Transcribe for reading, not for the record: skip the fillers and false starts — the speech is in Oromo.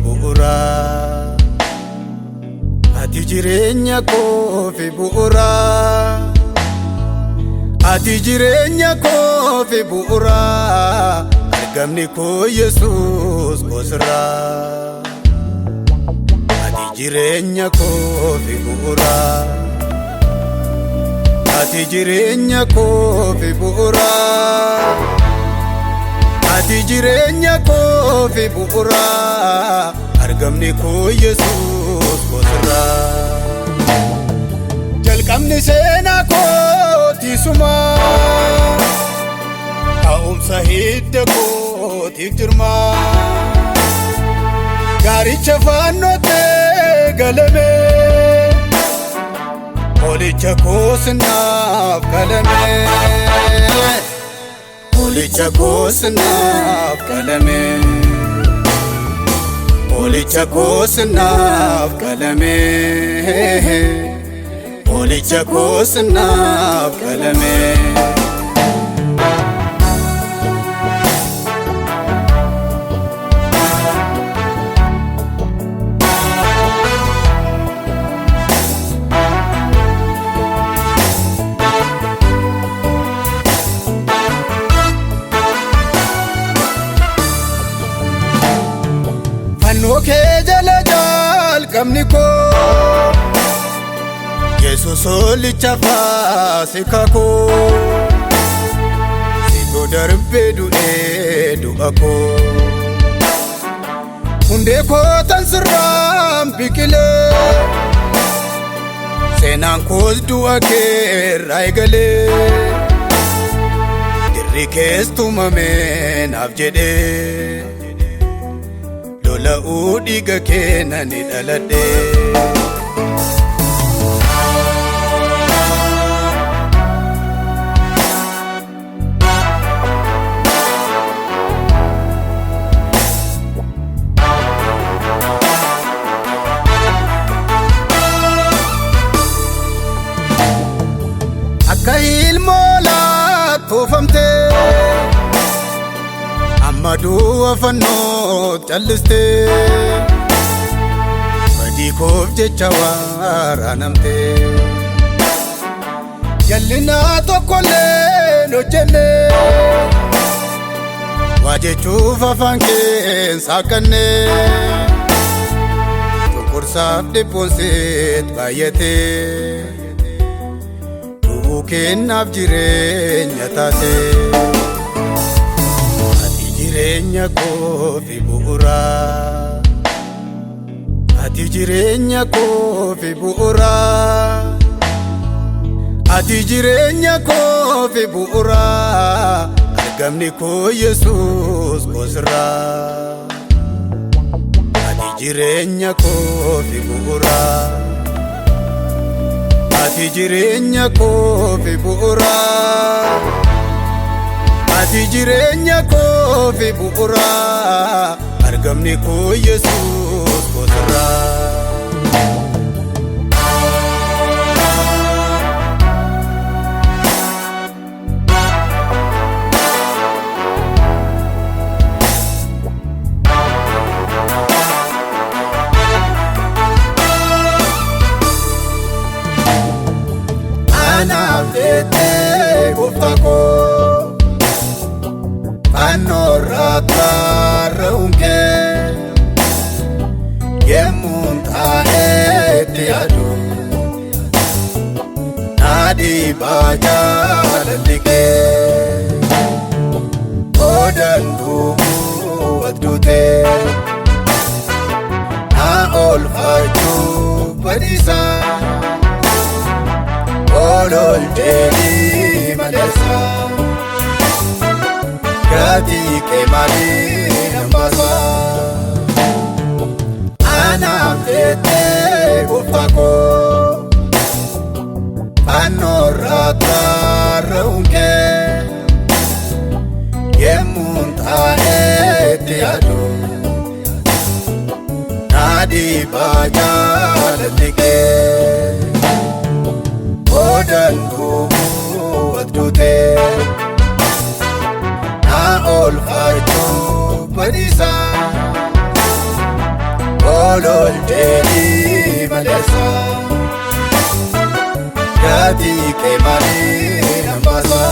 bu'uura. Ati jireenya koo fi bu'uura. Ati jireenya koo fi bu'uura. Argamni koo Yesuus koosirra. Ati jireenya koo fi bu'uura. Ati jireenya koo fi bu'uura. Ati jireenya koo fi bu'uura. Argamni koo Yesuus koosirra. Jalqabni seenaa kooti suma. Ka'umsa hidda kootiif jirma. Gaaricha fannoottee galame. Olicha koosinaaf galame. Olicha koosinaaf galame. Olicha koosinaaf galame. Olicha koosinaaf galame. Fannoo kee jala jalqabni koo. Yesuus olicha faasika koo. Situ darbee du'ee du'a koo. Hundee koo tan sirraan biqilee. Seenaan koos du'a keerraa eegalee. Dirri kees tumamee naaf jedhee. Lola'uu dhiiga keenya ni dhaladhee. Akka ilmoo laattoofamtee. Ammaduu fannoo callistee. Badii koof jecha waraanamtee. Jallinaa tokkollee hojjennee. Waa jechuuf afaan keen saaqannee. Cunqursaaf dhiphuun siit baay'atee. Du'uu kennaaf jireenya taatee. Jireenya koo fi bu'uura. Ati jireenya koo fi bu'uura. Ati jireenya koo fi bu'uura. Argamni koo Yesuus koosirra. Ati jireenya koo fi bu'uura. Ati jireenya koo fi bu'uura. Ati jireenya koo fi bu'uura. Argamni koo Yesuus koosirra. Anaaf jettee gooftaa koo. Fannoo rakkoo kee. Yemmuun taa'eetti yaadu. Naadii baajaalalli kee. Odan duubuu waqtuutee. Na oolfachuu badiisaa. Olol deebii maleessaa. Gati ke mali nambasa. Anaaf jettee gooftaa koo. Fannoo rakkoo kee. Yemmuun taa'eetti yaadu. Naadii baajaalalli kee. Odan duubuu waqtuutee. Na oolfachuu badiisaa. olol jedhi balesa gati ke male nambasa